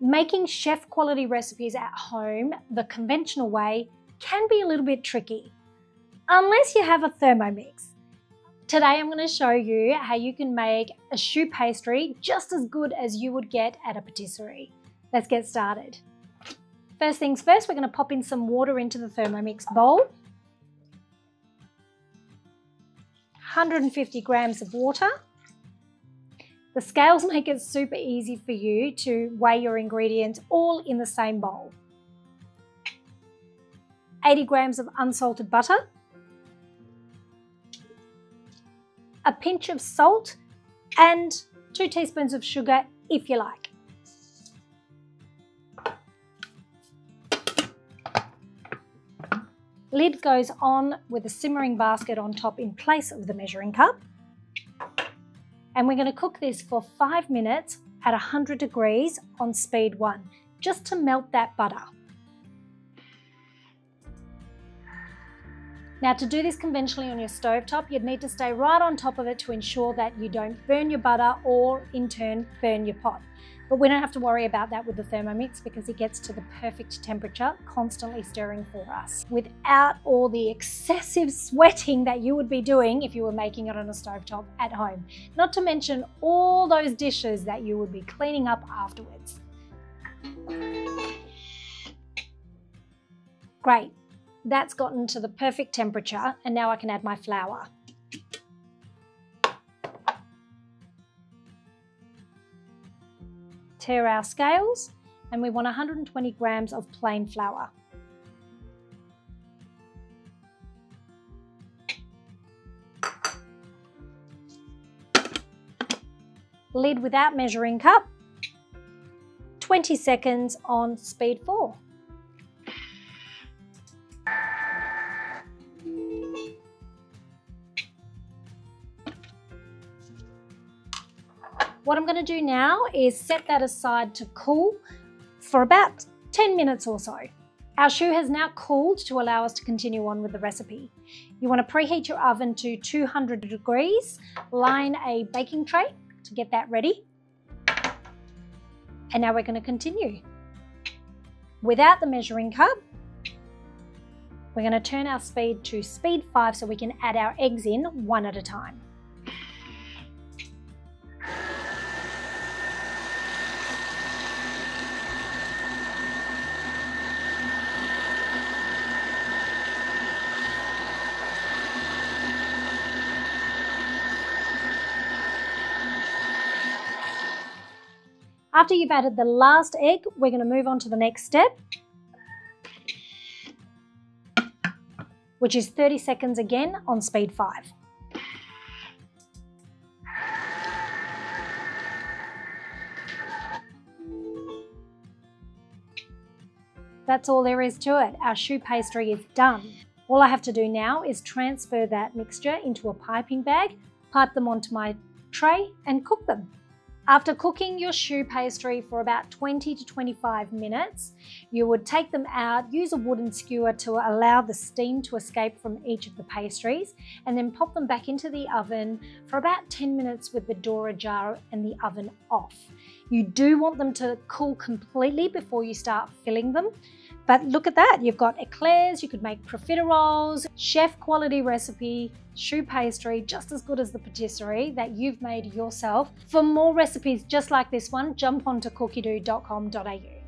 Making chef quality recipes at home the conventional way can be a little bit tricky, unless you have a Thermomix. Today I'm going to show you how you can make a choux pastry just as good as you would get at a patisserie. Let's get started. First things first, we're going to pop in some water into the Thermomix bowl. 150 grams of water. The scales make it super easy for you to weigh your ingredients all in the same bowl. 80 grams of unsalted butter. A pinch of salt and 2 teaspoons of sugar if you like. Lid goes on with a simmering basket on top in place of the measuring cup. And we're going to cook this for 5 minutes at 100 degrees on speed 1, just to melt that butter. Now, to do this conventionally on your stovetop, you'd need to stay right on top of it to ensure that you don't burn your butter or in turn burn your pot. But we don't have to worry about that with the Thermomix because it gets to the perfect temperature, constantly stirring for us, without all the excessive sweating that you would be doing if you were making it on a stovetop at home. Not to mention all those dishes that you would be cleaning up afterwards. Great, that's gotten to the perfect temperature, and now I can add my flour. Tare our scales, and we want 120 grams of plain flour. Lid without measuring cup, 20 seconds on speed 4. What I'm going to do now is set that aside to cool for about 10 minutes or so. Our choux has now cooled to allow us to continue on with the recipe. You want to preheat your oven to 200 degrees, line a baking tray to get that ready. And now we're going to continue. Without the measuring cup, we're going to turn our speed to speed 5 so we can add our eggs in one at a time. After you've added the last egg, we're going to move on to the next step, which is 30 seconds again on speed 5. That's all there is to it. Our choux pastry is done. All I have to do now is transfer that mixture into a piping bag, pipe them onto my tray and cook them. After cooking your choux pastry for about 20 to 25 minutes, you would take them out, use a wooden skewer to allow the steam to escape from each of the pastries, and then pop them back into the oven for about 10 minutes with the door ajar and the oven off. You do want them to cool completely before you start filling them. But look at that, you've got eclairs, you could make profiteroles, chef quality recipe, choux pastry, just as good as the patisserie that you've made yourself. For more recipes just like this one, jump onto cookidoo.com.au.